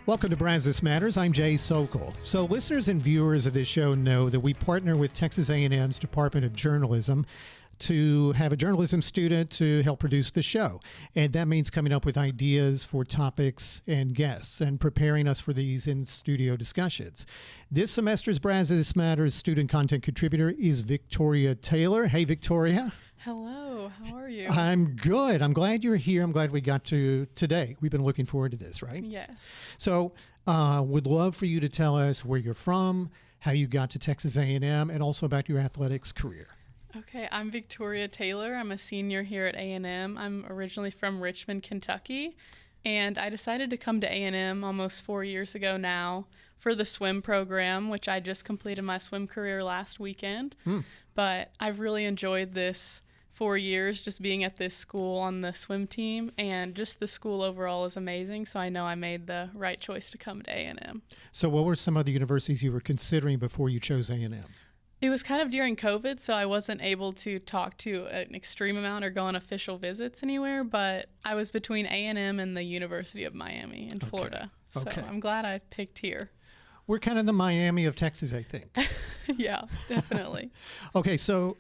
Welcome to Brazos Matters. I'm Jay Sokol. So listeners and viewers of this show know that we partner with Texas A&M's Department of Journalism to have a journalism student to help produce the show. And that means coming up with ideas for topics and guests and preparing us for these in-studio discussions. This semester's Brazos Matters student content contributor is Victoria Taylor. Hey, Victoria. Hello, how are you? I'm good. I'm glad you're here. I'm glad we got to today. We've been looking forward to this, right? Yes. So would love for you to tell us where you're from, how you got to Texas A&M, and also about your athletics career. Okay, I'm Victoria Taylor. I'm a senior here at A&M. I'm originally from Richmond, Kentucky, and I decided to come to A&M almost 4 years ago now for the swim program, which I just completed my swim career last weekend. But I've really enjoyed this 4 years just being at this school on the swim team, and just the school overall is amazing, so I know I made the right choice to come to A&M. So what were some of the universities you were considering before you chose A&M? It was kind of during COVID, so I wasn't able to talk to an extreme amount or go on official visits anywhere, but I was between A&M and the University of Miami in Florida. So I'm glad I picked here. We're kind of the Miami of Texas, I think. Yeah, definitely. Okay, so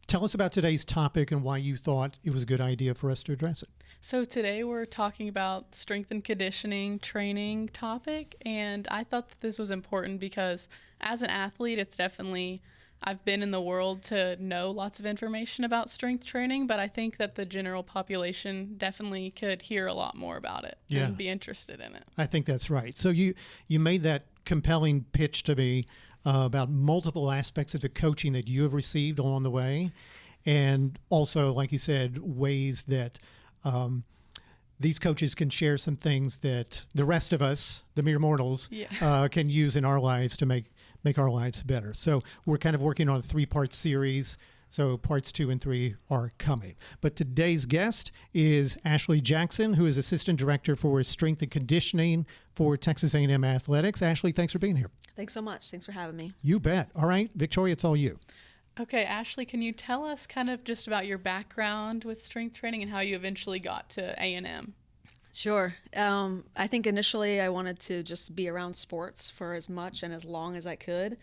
tell us about today's topic and why you thought it was a good idea for us to address it. So today we're talking about strength and conditioning training topic, and I thought that this was important because as an athlete, I've been in the world to know lots of information about strength training, but I think that the general population definitely could hear a lot more about it and be interested in it. I think that's right. So you made that compelling pitch to me about multiple aspects of the coaching that you have received along the way, and also, like you said, ways that these coaches can share some things that the rest of us, the mere mortals, can use in our lives to make our lives better. So we're kind of working on a 3-part series. So parts 2 and 3 are coming. But today's guest is Ashley Jackson, who is Assistant Director for Strength and Conditioning for Texas A&M Athletics. Ashley, thanks for being here. Thanks so much. Thanks for having me. You bet. All right, Victoria, it's all you. Okay, Ashley, can you tell us kind of just about your background with strength training and how you eventually got to A&M? Sure. I think initially I wanted to just be around sports for as much and as long as I could.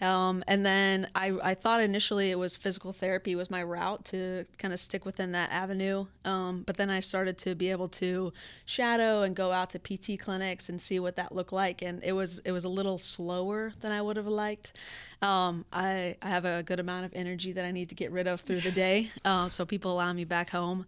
And then I thought initially it was physical therapy was my route to kind of stick within that avenue. But then I started to be able to shadow and go out to PT clinics and see what that looked like. And it was a little slower than I would have liked. I have a good amount of energy that I need to get rid of through the day. So people allow me back home.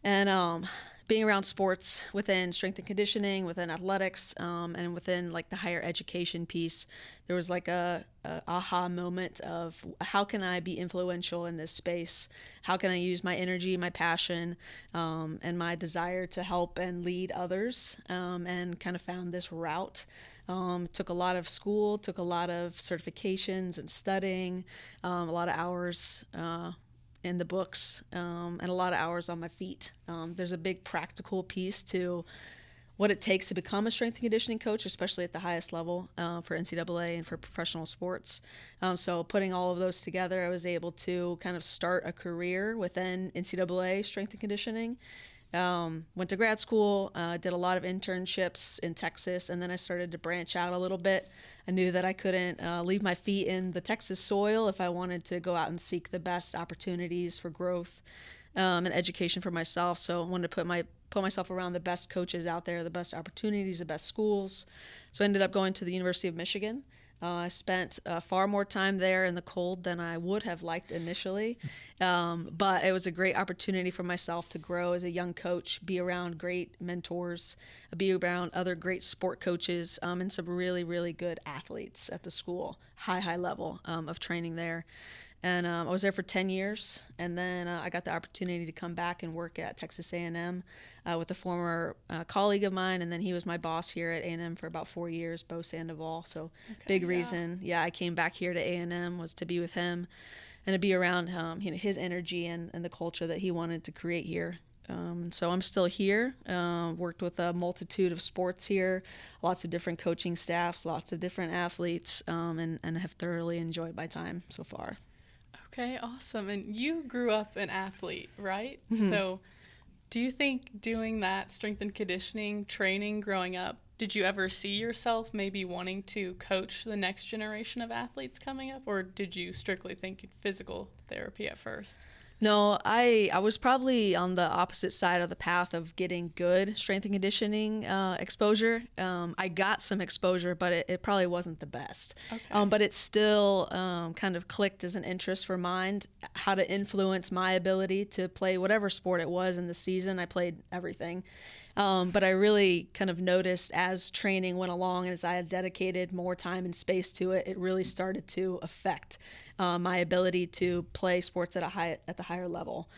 And being around sports within strength and conditioning, within athletics, and within like the higher education piece, there was like a aha moment of how can I be influential in this space? How can I use my energy, my passion, and my desire to help and lead others, and kind of found this route. Took a lot of school, took a lot of certifications and studying, a lot of hours in the books, and a lot of hours on my feet. There's a big practical piece to what it takes to become a strength and conditioning coach, especially at the highest level for NCAA and for professional sports. So putting all of those together, I was able to kind of start a career within NCAA strength and conditioning. Went to grad school, did a lot of internships in Texas, and then I started to branch out a little bit. I knew that I couldn't leave my feet in the Texas soil if I wanted to go out and seek the best opportunities for growth and education for myself. So I wanted to put myself around the best coaches out there, the best opportunities, the best schools. So I ended up going to the University of Michigan. I spent far more time there in the cold than I would have liked initially, but it was a great opportunity for myself to grow as a young coach, be around great mentors, be around other great sport coaches, and some really, really good athletes at the school, high level of training there. And I was there for 10 years, and then I got the opportunity to come back and work at Texas A&M with a former colleague of mine, and then he was my boss here at A&M for about 4 years, Bo Sandoval. So big reason, I came back here to A&M was to be with him and to be around his energy and the culture that he wanted to create here. So I'm still here, worked with a multitude of sports here, lots of different coaching staffs, lots of different athletes, and have thoroughly enjoyed my time so far. Okay, awesome. And you grew up an athlete, right? Mm-hmm. So do you think doing that strength and conditioning training growing up, did you ever see yourself maybe wanting to coach the next generation of athletes coming up, or did you strictly think physical therapy at first? No, I was probably on the opposite side of the path of getting good strength and conditioning exposure. I got some exposure, but it probably wasn't the best. Okay. But it still kind of clicked as an interest for mine, how to influence my ability to play whatever sport it was in the season. I played everything. But I really kind of noticed as training went along and as I had dedicated more time and space to it, it really started to affect my ability to play sports at the higher level.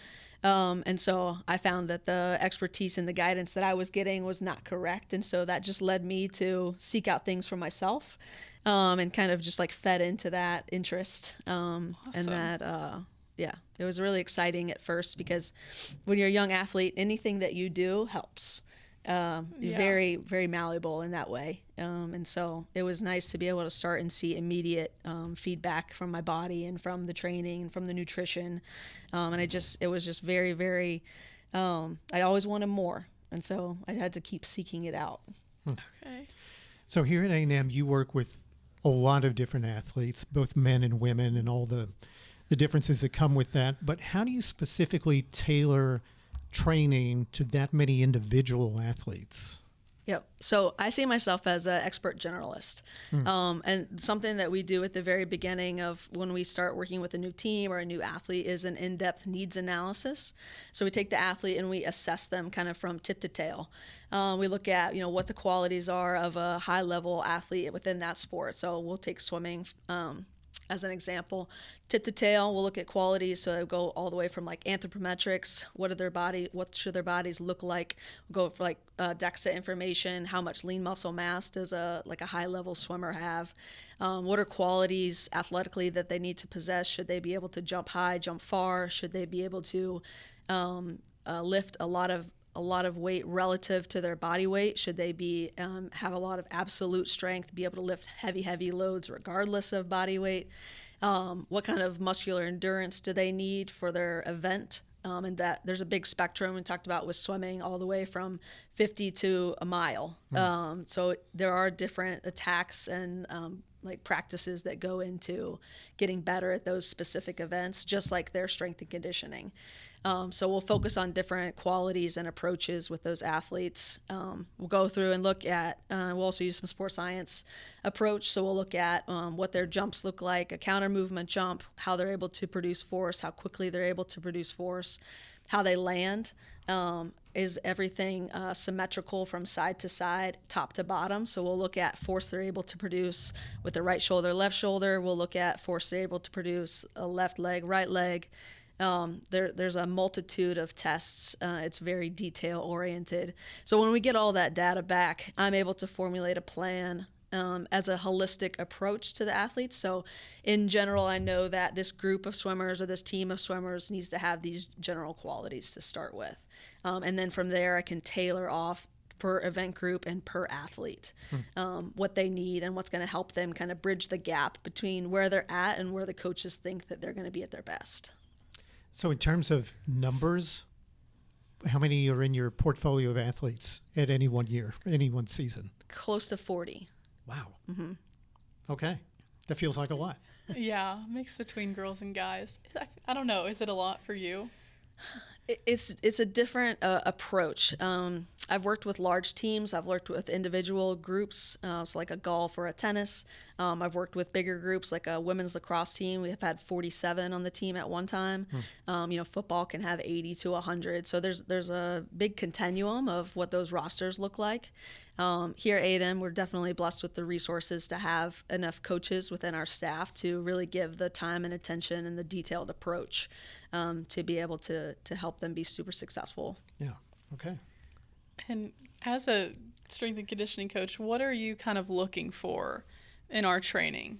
And so I found that the expertise and the guidance that I was getting was not correct. And so that just led me to seek out things for myself and kind of just like fed into that interest. Awesome. And that, yeah, it was really exciting at first because when you're a young athlete, anything that you do helps. You're very, very malleable in that way. And so it was nice to be able to start and see immediate feedback from my body and from the training and from the nutrition. And it was just very, very, I always wanted more. And so I had to keep seeking it out. Okay. So here at A&M, you work with a lot of different athletes, both men and women, and all the differences that come with that. But how do you specifically tailor training to that many individual athletes? Yep. So I see myself as an expert generalist. And something that we do at the very beginning of when we start working with a new team or a new athlete is an in-depth needs analysis. So we take the athlete and we assess them kind of from tip to tail. We look at, what the qualities are of a high-level athlete within that sport. So we'll take swimming as an example. Tip to tail, we'll look at qualities, so they'll go all the way from like anthropometrics, what should their bodies look like. We'll go for like DEXA information, how much lean muscle mass does a high level swimmer have. What are qualities athletically that they need to possess? Should they be able to jump high, jump far? Should they be able to lift a lot of weight relative to their body weight? Should they be have a lot of absolute strength, be able to lift heavy loads regardless of body weight? What kind of muscular endurance do they need for their event? And that there's a big spectrum we talked about with swimming all the way from 50 to a mile. So there are different attacks and like practices that go into getting better at those specific events, just like their strength and conditioning. So we'll focus on different qualities and approaches with those athletes. We'll go through and look at, we'll also use some sports science approach. So we'll look at what their jumps look like, a counter movement jump, how they're able to produce force, how quickly they're able to produce force, how they land. Is everything symmetrical from side to side, top to bottom? So we'll look at force they're able to produce with the right shoulder, left shoulder. We'll look at force they're able to produce a left leg, right leg. There's a multitude of tests. It's very detail oriented. So when we get all that data back, I'm able to formulate a plan as a holistic approach to the athletes. So in general, I know that this group of swimmers or this team of swimmers needs to have these general qualities to start with. And then from there, I can tailor off per event group and per athlete what they need and what's going to help them kind of bridge the gap between where they're at and where the coaches think that they're going to be at their best. So in terms of numbers, how many are in your portfolio of athletes at any one year, any one season? Close to 40. Wow. Okay. That feels like a lot. Yeah, mix between girls and guys. I don't know. Is it a lot for you? It's a different approach. I've worked with large teams. I've worked with individual groups, so like a golf or a tennis. I've worked with bigger groups like a women's lacrosse team. We have had 47 on the team at one time. Football can have 80 to 100. So there's a big continuum of what those rosters look like. Here at A&M, we're definitely blessed with the resources to have enough coaches within our staff to really give the time and attention and the detailed approach to be able to help them be super successful. Yeah. Okay. And as a strength and conditioning coach, what are you kind of looking for in our training?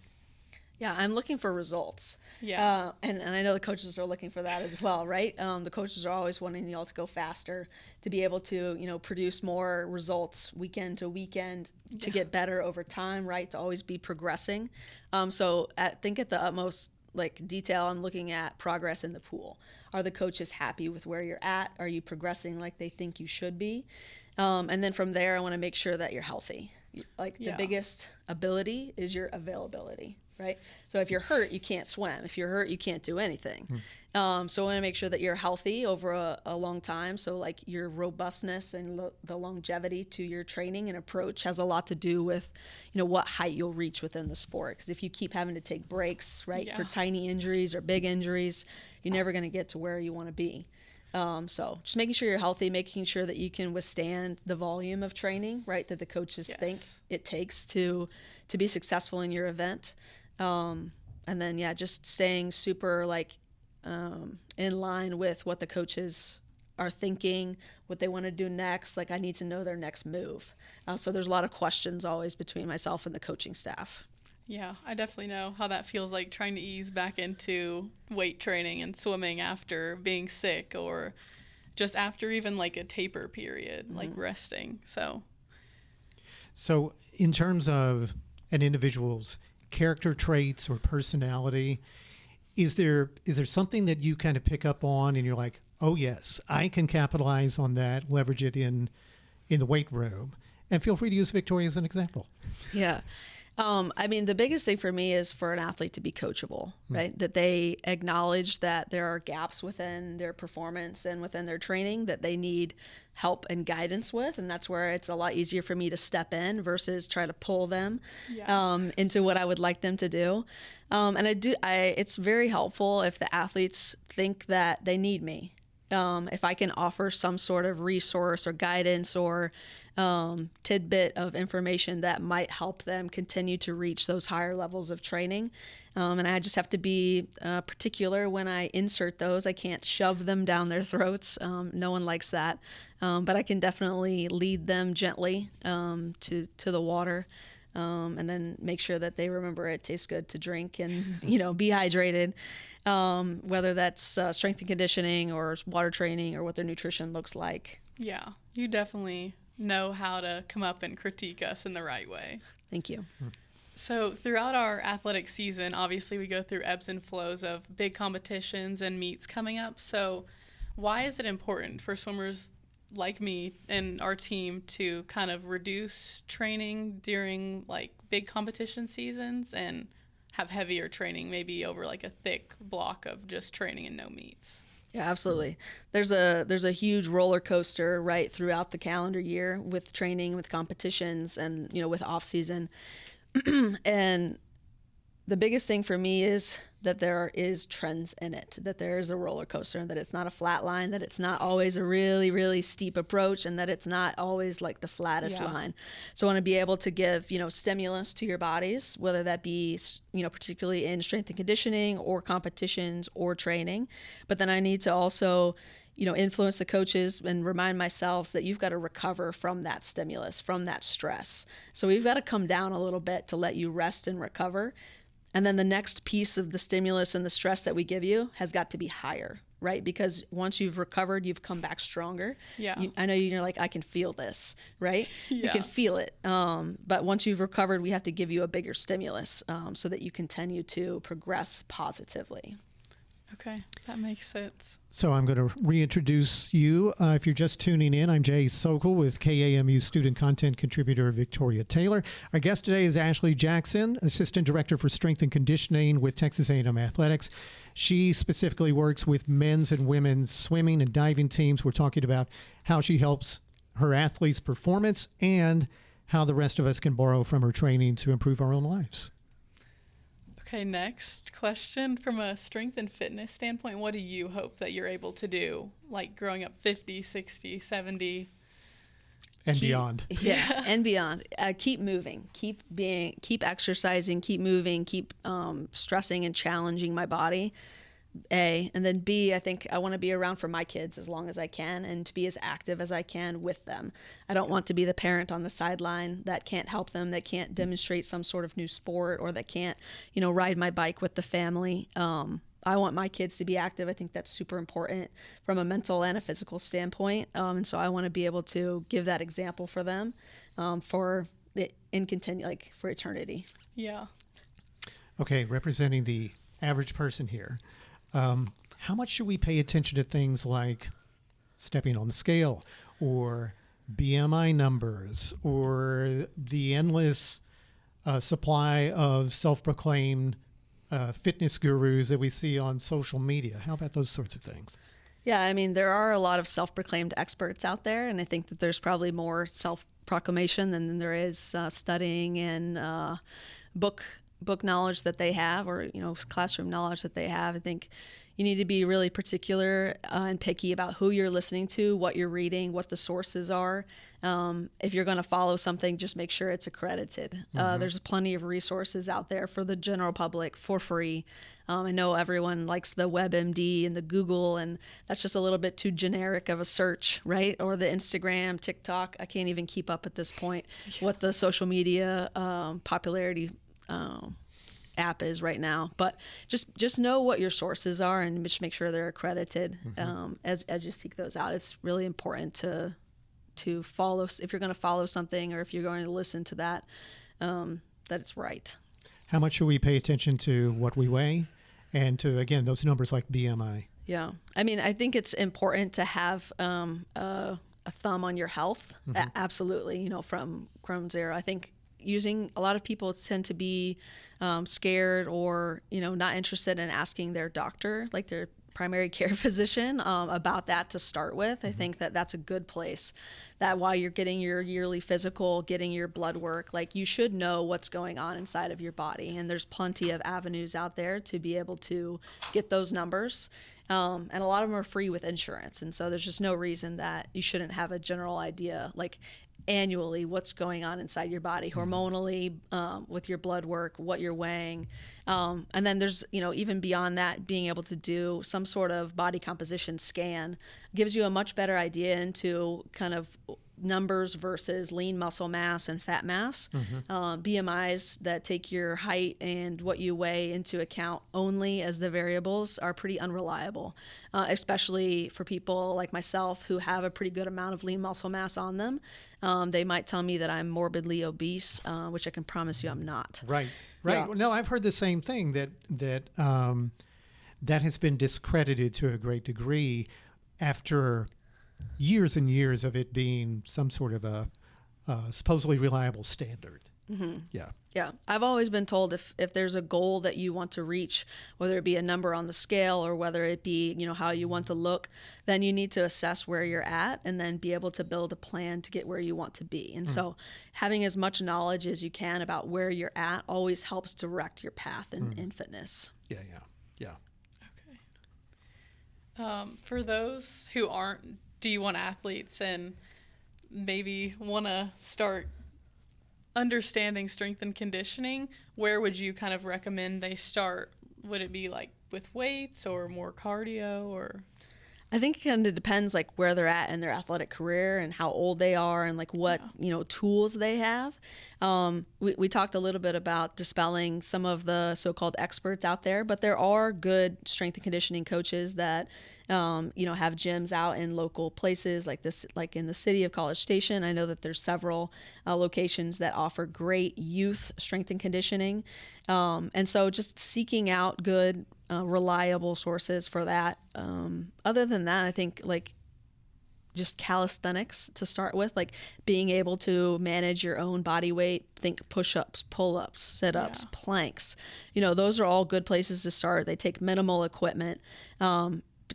Yeah, I'm looking for results. Yeah. And I know the coaches are looking for that as well, right? The coaches are always wanting y'all to go faster, to be able to, produce more results weekend to weekend, to get better over time, right? To always be progressing. So at the utmost detail, I'm looking at progress in the pool. Are the coaches happy with where you're at? Are you progressing like they think you should be? And then from there, I want to make sure that you're healthy. Like the Yeah. biggest ability is your availability, right? So if you're hurt, you can't swim. If you're hurt, you can't do anything. So I want to make sure that you're healthy over a long time. So like your robustness and the longevity to your training and approach has a lot to do with, what height you'll reach within the sport. Because if you keep having to take breaks, right, for tiny injuries or big injuries, you're never going to get to where you want to be. So just making sure you're healthy, making sure that you can withstand the volume of training, right, that the coaches think it takes to be successful in your event. And then, just staying super in line with what the coaches are thinking, what they want to do next. Like I need to know their next move. So there's a lot of questions always between myself and the coaching staff. Yeah, I definitely know how that feels like trying to ease back into weight training and swimming after being sick or just after even like a taper period, like resting. So in terms of an individual's character traits or personality, is there something that you kind of pick up on and you're like, oh yes, I can capitalize on that, leverage it in the weight room? And feel free to use Victoria as an example. Yeah. The biggest thing for me is for an athlete to be coachable, right? That they acknowledge that there are gaps within their performance and within their training that they need help and guidance with. And that's where it's a lot easier for me to step in versus try to pull them into what I would like them to do. It's very helpful if the athletes think that they need me. If I can offer some sort of resource or guidance or tidbit of information that might help them continue to reach those higher levels of training. And I just have to be particular when I insert those. I can't shove them down their throats. No one likes that. But I can definitely lead them gently to the water. And then make sure that they remember it tastes good to drink and, be hydrated, whether that's strength and conditioning or water training or what their nutrition looks like. Yeah, you definitely know how to come up and critique us in the right way. Thank you. So throughout our athletic season, obviously we go through ebbs and flows of big competitions and meets coming up. So why is it important for swimmers like me and our team to kind of reduce training during like big competition seasons and have heavier training, maybe over like a thick block of just training and no meets? Yeah, absolutely. There's a huge roller coaster right throughout the calendar year with training, with competitions, and with off season. And the biggest thing for me is that there is trends in it, that there is a roller coaster, and that it's not a flat line, that it's not always a really, really steep approach, and that it's not always like the flattest line. So I want to be able to give, stimulus to your bodies, whether that be, particularly in strength and conditioning or competitions or training. But then I need to also, influence the coaches and remind myself that you've got to recover from that stimulus, from that stress. So we've got to come down a little bit to let you rest and recover. And then the next piece of the stimulus and the stress that we give you has got to be higher, right? Because once you've recovered, you've come back stronger. Yeah. I know you're like, I can feel this, right? Yeah. You can feel it. But once you've recovered, we have to give you a bigger stimulus so that you continue to progress positively. Okay, that makes sense. So I'm going to reintroduce you. If you're just tuning in, I'm Jay Sokol with KAMU student content contributor Victoria Taylor. Our guest today is Ashley Jackson, Assistant Director for Strength and Conditioning with Texas A&M Athletics. She specifically works with men's and women's swimming and diving teams. We're talking about how she helps her athletes' performance and how the rest of us can borrow from her training to improve our own lives. Okay, next question. From a strength and fitness standpoint, what do you hope that you're able to do, like growing up 50, 60, 70? And beyond. Yeah, and beyond. Keep moving, keep exercising, keep moving, keep stressing and challenging my body. A, and then B, I think I want to be around for my kids as long as I can and to be as active as I can with them. I don't want to be the parent on the sideline that can't help them, that can't demonstrate some sort of new sport, or that can't, ride my bike with the family. I want my kids to be active. I think that's super important from a mental and a physical standpoint. And so I want to be able to give that example for them for eternity. Yeah. Okay, representing the average person here. How much should we pay attention to things like stepping on the scale or BMI numbers or the endless supply of self-proclaimed fitness gurus that we see on social media? How about those sorts of things? Yeah, I mean, there are a lot of self-proclaimed experts out there, and I think that there's probably more self-proclamation than there is studying and book knowledge that they have, or classroom knowledge that they have. I think you need to be really particular and picky about who you're listening to, what you're reading, what the sources are. If you're going to follow something, just make sure it's accredited. There's plenty of resources out there for the general public for free. I know everyone likes the WebMD and the Google, and that's just a little bit too generic of a search, right? Or the Instagram, TikTok. I can't even keep up at this point what the social media popularity app is right now. But just know what your sources are and just make sure they're accredited as you seek those out. It's really important to follow, if you're going to follow something or if you're going to listen to that, that it's right. How much should we pay attention to what we weigh and to, again, those numbers like BMI? Yeah. I mean, I think it's important to have a thumb on your health. Absolutely. From ground zero. I think a lot of people tend to be scared or, not interested in asking their doctor, like their primary care physician, about that to start with. I think that that's a good place, that while you're getting your yearly physical, getting your blood work, like you should know what's going on inside of your body. And there's plenty of avenues out there to be able to get those numbers. And a lot of them are free with insurance. And so there's just no reason that you shouldn't have a general idea, like annually, what's going on inside your body hormonally, with your blood work, what you're weighing. And then there's, even beyond that, being able to do some sort of body composition scan gives you a much better idea into kind of numbers versus lean muscle mass and fat mass. BMIs that take your height and what you weigh into account only as the variables are pretty unreliable, especially for people like myself who have a pretty good amount of lean muscle mass on them. They might tell me that I'm morbidly obese, which I can promise you I'm not. Right. Yeah. No, I've heard the same thing, that has been discredited to a great degree after years and years of it being some sort of a supposedly reliable standard. Yeah. I've always been told if there's a goal that you want to reach, whether it be a number on the scale or whether it be, how you want to look, then you need to assess where you're at and then be able to build a plan to get where you want to be. And so having as much knowledge as you can about where you're at always helps direct your path in fitness. Yeah. Okay. For those who aren't D1 athletes and maybe want to start understanding strength and conditioning, where would you kind of recommend they start? Would it be like with weights or more cardio, or? I think it kind of depends like where they're at in their athletic career and how old they are and like what, tools they have. We talked a little bit about dispelling some of the so-called experts out there, but there are good strength and conditioning coaches that have gyms out in local places like this, like in the city of College Station. I know that there's several locations that offer great youth strength and conditioning. And so just seeking out good, reliable sources for that. Other than that, I think like just calisthenics to start with, like being able to manage your own body weight, think push-ups, pull-ups, sit-ups, planks. Those are all good places to start. They take minimal equipment.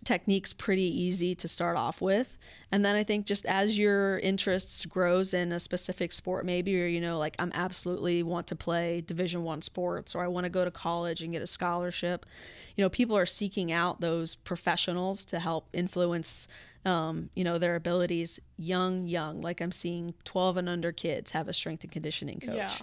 Technique's pretty easy to start off with. And then I think just as your interests grows in a specific sport, maybe, or, like I'm absolutely want to play Division I sports, or I want to go to college and get a scholarship. People are seeking out those professionals to help influence, their abilities young, like I'm seeing 12 and under kids have a strength and conditioning coach.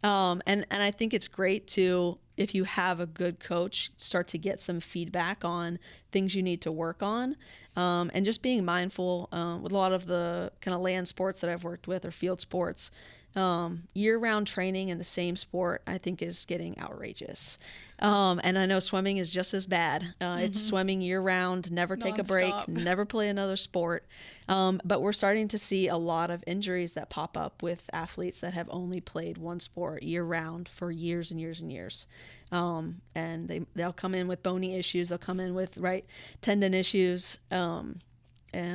Yeah. And I think it's great to, if you have a good coach, start to get some feedback on things you need to work on. And just being mindful with a lot of the kind of land sports that I've worked with or field sports, year-round training in the same sport, I think is getting outrageous. And I know swimming is just as bad. It's swimming year-round, never take a break, never play another sport. But we're starting to see a lot of injuries that pop up with athletes that have only played one sport year-round for years and years and years. And they'll come in with bony issues. They'll come in with tendon issues. And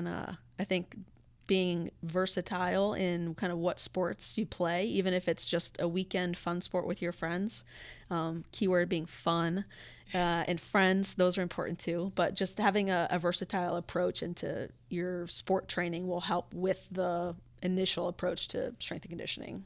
I think being versatile in kind of what sports you play, even if it's just a weekend fun sport with your friends. Keyword being fun. And friends, those are important too. But just having a versatile approach into your sport training will help with the initial approach to strength and conditioning.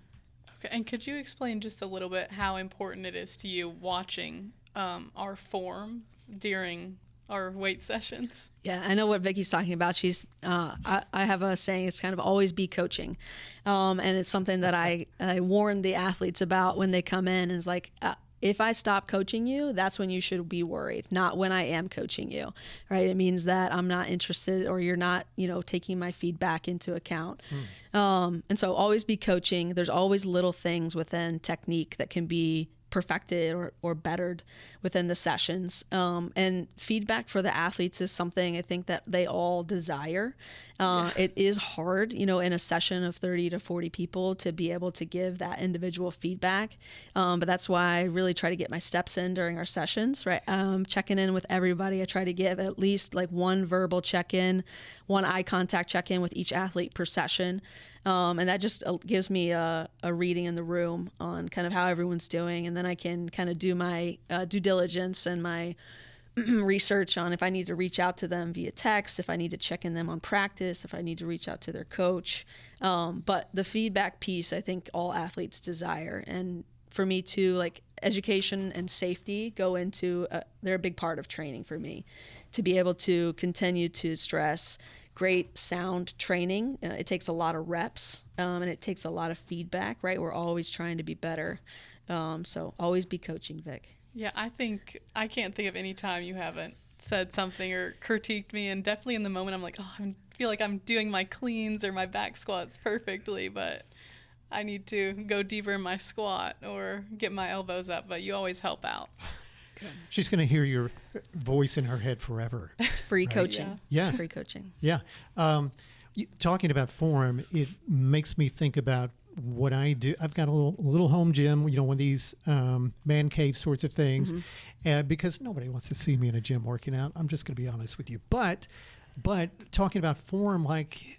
Okay, and could you explain just a little bit how important it is to you watching our form during our weight sessions? Yeah, I know what Vicky's talking about. She's, I have a saying, it's kind of always be coaching. And it's something that I warn the athletes about when they come in, and it's like, if I stop coaching you, that's when you should be worried, not when I am coaching you, right? It means that I'm not interested, or you're not, taking my feedback into account. And so always be coaching. There's always little things within technique that can be perfected or bettered within the sessions. And feedback for the athletes is something I think that they all desire. It is hard, in a session of 30 to 40 people to be able to give that individual feedback. But that's why I really try to get my steps in during our sessions, right? Checking in with everybody. I try to give at least like one verbal check-in, one eye contact check-in with each athlete per session. And that just gives me a reading in the room on kind of how everyone's doing. And then I can kind of do my due diligence and my research on if I need to reach out to them via text, if I need to check in them on practice, if I need to reach out to their coach. But the feedback piece, I think all athletes desire. And for me too, like education and safety go into, they're a big part of training for me, to be able to continue to stress great sound training. It takes a lot of reps, and it takes a lot of feedback, right? We're always trying to be better. So always be coaching, Vic. Yeah, I can't think of any time you haven't said something or critiqued me, and definitely in the moment I'm like, I feel like I'm doing my cleans or my back squats perfectly, but I need to go deeper in my squat or get my elbows up, but you always help out. She's going to hear your voice in her head forever. It's free right? coaching. Yeah. Free coaching. Yeah. Talking about form, it makes me think about what I do. I've got a little home gym, one of these man cave sorts of things, because nobody wants to see me in a gym working out. I'm just going to be honest with you. But talking about form, like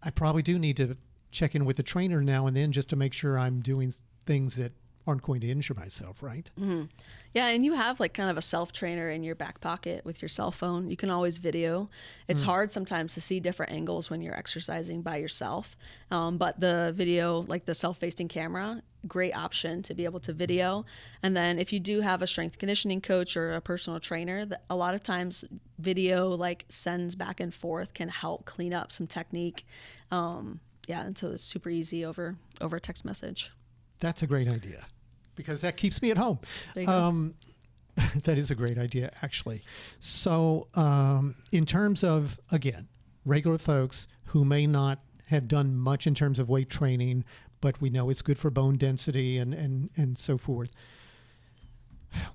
I probably do need to check in with the trainer now and then just to make sure I'm doing things that aren't going to injure myself, right? Mm-hmm. Yeah, and you have like kind of a self-trainer in your back pocket with your cell phone. You can always video. It's hard sometimes to see different angles when you're exercising by yourself. But the video, like the self-facing camera, great option to be able to video. And then if you do have a strength conditioning coach or a personal trainer, a lot of times video like sends back and forth can help clean up some technique. And so it's super easy over text message. That's a great idea, because that keeps me at home. There you go. That is a great idea, actually. So in terms of, again, regular folks who may not have done much in terms of weight training, but we know it's good for bone density and so forth,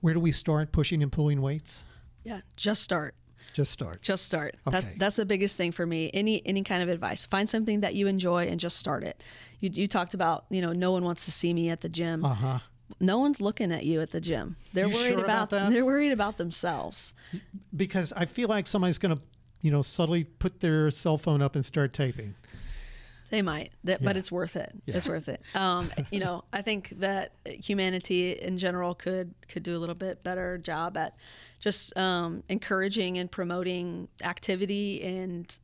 where do we start pushing and pulling weights? Yeah, just start. Just start. Just start. Okay. That's the biggest thing for me. Any kind of advice. Find something that you enjoy and just start it. You talked about, no one wants to see me at the gym. Uh-huh. No one's looking at you at the gym. They're You worried sure about that? They're worried about themselves. Because I feel like somebody's going to, subtly put their cell phone up and start taping. They might, but it's worth it. Yeah. It's worth it. I think that humanity in general could do a little bit better job at just encouraging and promoting activity and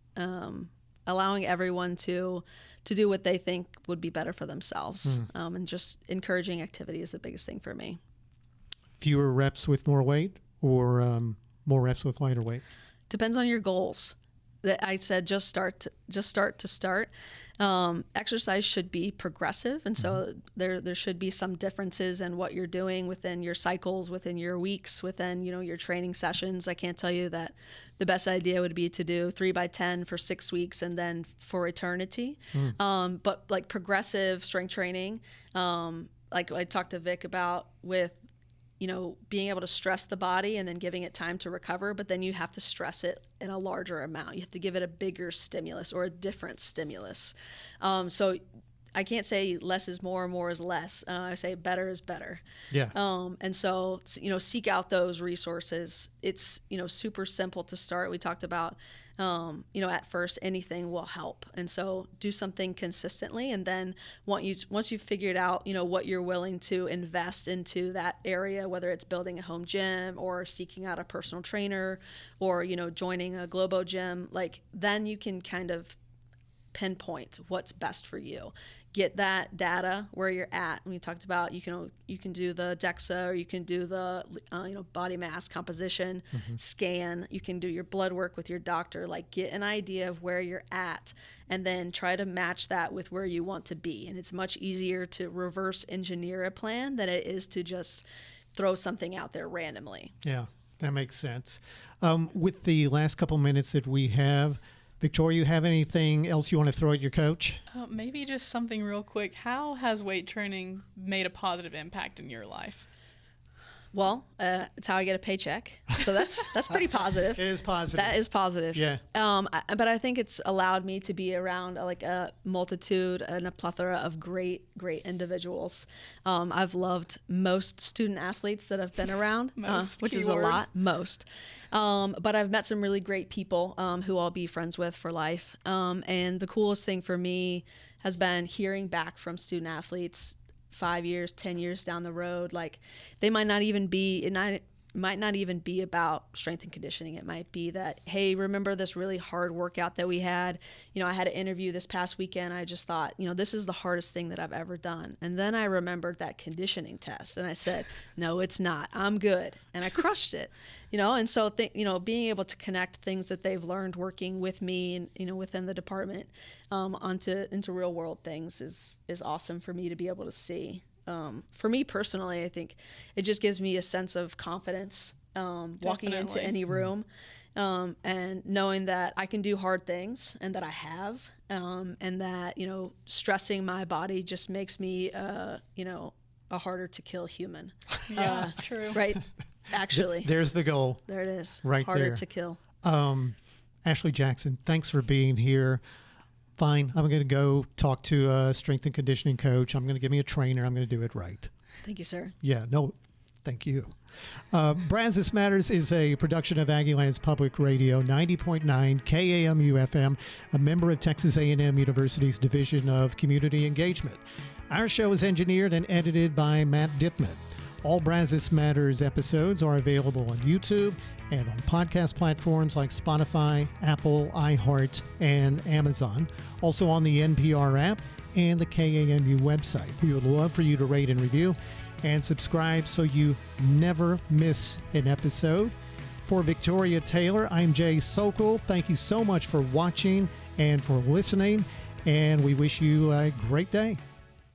allowing everyone to do what they think would be better for themselves. And just encouraging activity is the biggest thing for me. Fewer reps with more weight, or more reps with lighter weight? Depends on your goals. That I said, just start to start. Exercise should be progressive, and so there should be some differences in what you're doing within your cycles, within your weeks, within your training sessions. I can't tell you that the best idea would be to do 3x10 for 6 weeks and then for eternity. But like progressive strength training, like I talked to Vic about with being able to stress the body and then giving it time to recover, but then you have to stress it in a larger amount. You have to give it a bigger stimulus or a different stimulus. So I can't say less is more is less. I say better is better. Yeah. And so, seek out those resources. It's, super simple to start. We talked about, at first anything will help. And so do something consistently. And then once you've figured out, what you're willing to invest into that area, whether it's building a home gym or seeking out a personal trainer or, joining a Globo gym, like then you can kind of pinpoint what's best for you. Get that data where you're at. We talked about you can do the DEXA, or you can do the body mass composition scan. You can do your blood work with your doctor. Like get an idea of where you're at, and then try to match that with where you want to be. And it's much easier to reverse engineer a plan than it is to just throw something out there randomly. Yeah, that makes sense. With the last couple minutes that we have, Victoria, you have anything else you want to throw at your coach? Maybe just something real quick. How has weight training made a positive impact in your life? Well, it's how I get a paycheck. So that's pretty positive. It is positive. That is positive. Yeah. But I think it's allowed me to be around like a multitude and a plethora of great individuals. I've loved most student athletes that I've been around, which is a lot, most. But I've met some really great people who I'll be friends with for life. And the coolest thing for me has been hearing back from student athletes 5 years, 10 years down the road. Like they might not even be, it might not even be about strength and conditioning. It might be that, hey, remember this really hard workout that we had? I had an interview this past weekend. I just thought, this is the hardest thing that I've ever done. And then I remembered that conditioning test and I said, no, it's not. I'm good. And I crushed it, and so, being able to connect things that they've learned working with me and, within the department into real world things is awesome for me to be able to see. For me personally, I think it just gives me a sense of confidence walking into any room and knowing that I can do hard things and that I have, and that, stressing my body just makes me, a harder to kill human. Yeah, true. Right. Actually. There's the goal. There it is. Right harder there. to kill. Ashley Jackson, thanks for being here. Fine, I'm going to go talk to a strength and conditioning coach. I'm going to give me a trainer. I'm going to do it right. Thank you, sir. Yeah, no, thank you. Brazos Matters is a production of Aggieland's Public Radio, 90.9 KAMU FM, a member of Texas A&M University's Division of Community Engagement. Our show is engineered and edited by Matt Dittman. All Brazos Matters episodes are available on YouTube and on podcast platforms like Spotify, Apple, iHeart, and Amazon. Also on the NPR app and the KAMU website. We would love for you to rate and review and subscribe so you never miss an episode. For Victoria Taylor, I'm Jay Sokol. Thank you so much for watching and for listening, and we wish you a great day.